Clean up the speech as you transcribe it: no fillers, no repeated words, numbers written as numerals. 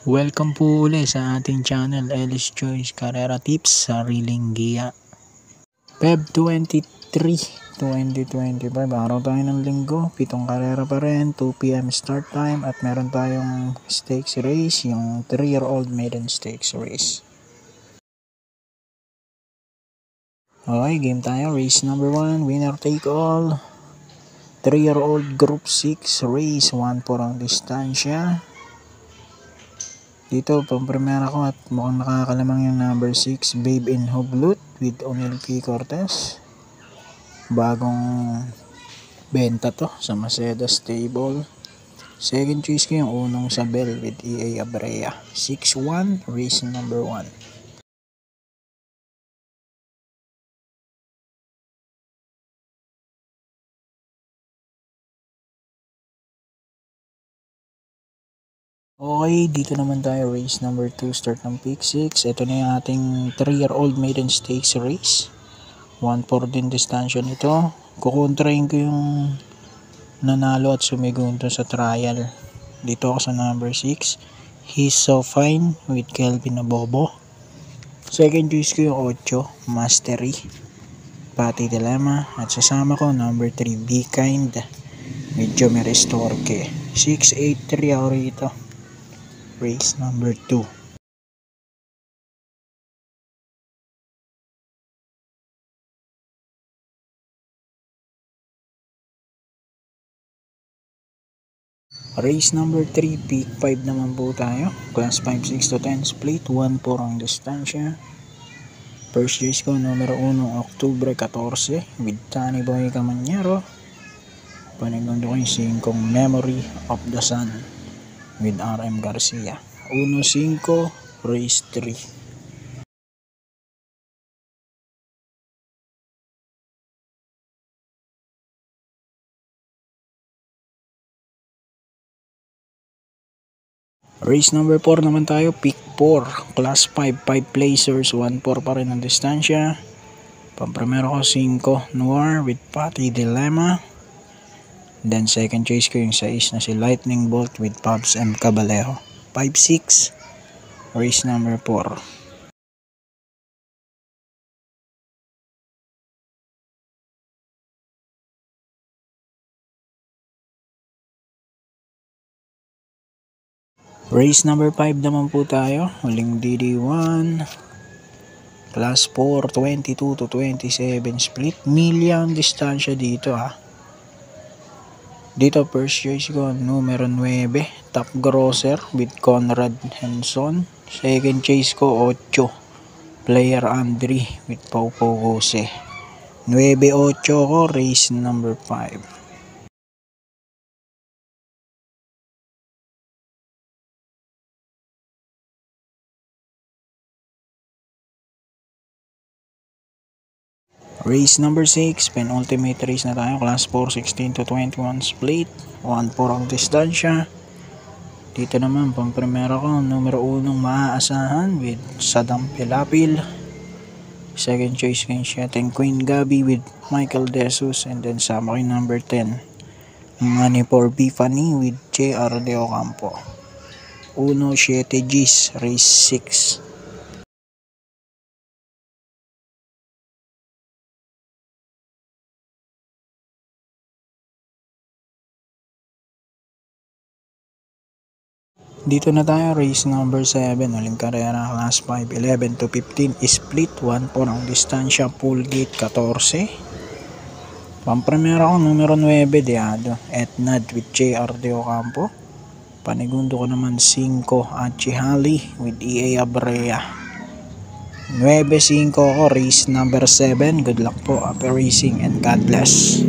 Welcome po uli sa ating channel, Ellis Choice Carrera Tips, Sariling Giya. Feb 23, 2025, araw tayo ng linggo, 7 karera pa rin, 2 PM start time at meron tayong stakes race, yung 3-year-old maiden stakes race. Okay, game tayo, race number 1, winner take all. 3-year-old group 6 race, 1-4 ang distansya. Dito, pang-primera ko at mukhang nakakalamang yung number 6, Babe in Hublut with O'Neil P. Cortez. Bagong benta to sa Maceda Stable. Second choice ko yung unong Sabel with E.A. Abrea. 6-1, race number 1. Okay, dito naman tayo, race number 2, start ng pick 6. Ito na yung ating 3-year-old maiden stakes race. 1-4 din distansya nito. Kukontrahin ko yung nanalo at sumigunto sa trial. Dito ako sa number 6. He's So Fine with Kelvin Abobo. Second choice ko yung 8, Mastery, Pati Dilemma. At sasama ko number 3, Be Kind, medyo may Restorque. 6-8-3 ako rito. Race number 2. Race number 3, peak 5 naman po tayo. Class 5, 6 to 10 split, 1-4 ang distansya. First choice ko, numero 1, Octubre 14 with Tani Boy Camanyero. Panigundo ko yung 5, Memory of the Sun with RM Garcia. 1-5, race 3. Race number 4 naman tayo, pick 4, class 5, 5 placers, 1-4 pa rin ang distansya. Pampremero ko 5, Noir with Pati Dilemma. Then second choice ko yung 6 na si Lightning Bolt with Pops and Caballero. 5-6, race number 4. Race number 5 naman po tayo, huling DD1, class 4, 22 to 27 split, million distansya dito ha. Dito first choice ko, numero 9, Top Grosser with Conrad Henson. Second choice ko, 8, Player Andre with Pau Pau Jose. 9-8 ko, race number 5. Race number 6, penultimate race na tayo, class 4, 16 to 21 split, 1-4 ang distansya. Dito naman, pang-primera ko, numero 1, Maaasahan with Saddam Pilapil. Second choice ko yung 7, Queen Gabi with Michael Desus. And then sama ko yung number 10, Money for Bifani with J.R. De Ocampo. 1-7 G's, race 6. Dito na tayo, race number 7, uling karera, class 5, 11 to 15 split, 1-4 ang distansya, full gate 14. Pampremera ko, numero 9, Deado, Etnad with J.R. De Ocampo. Panigundo ko naman 5, Achihali with E.A. Abrea. 9-5 ko, race number 7. Good luck po, happy racing and God bless.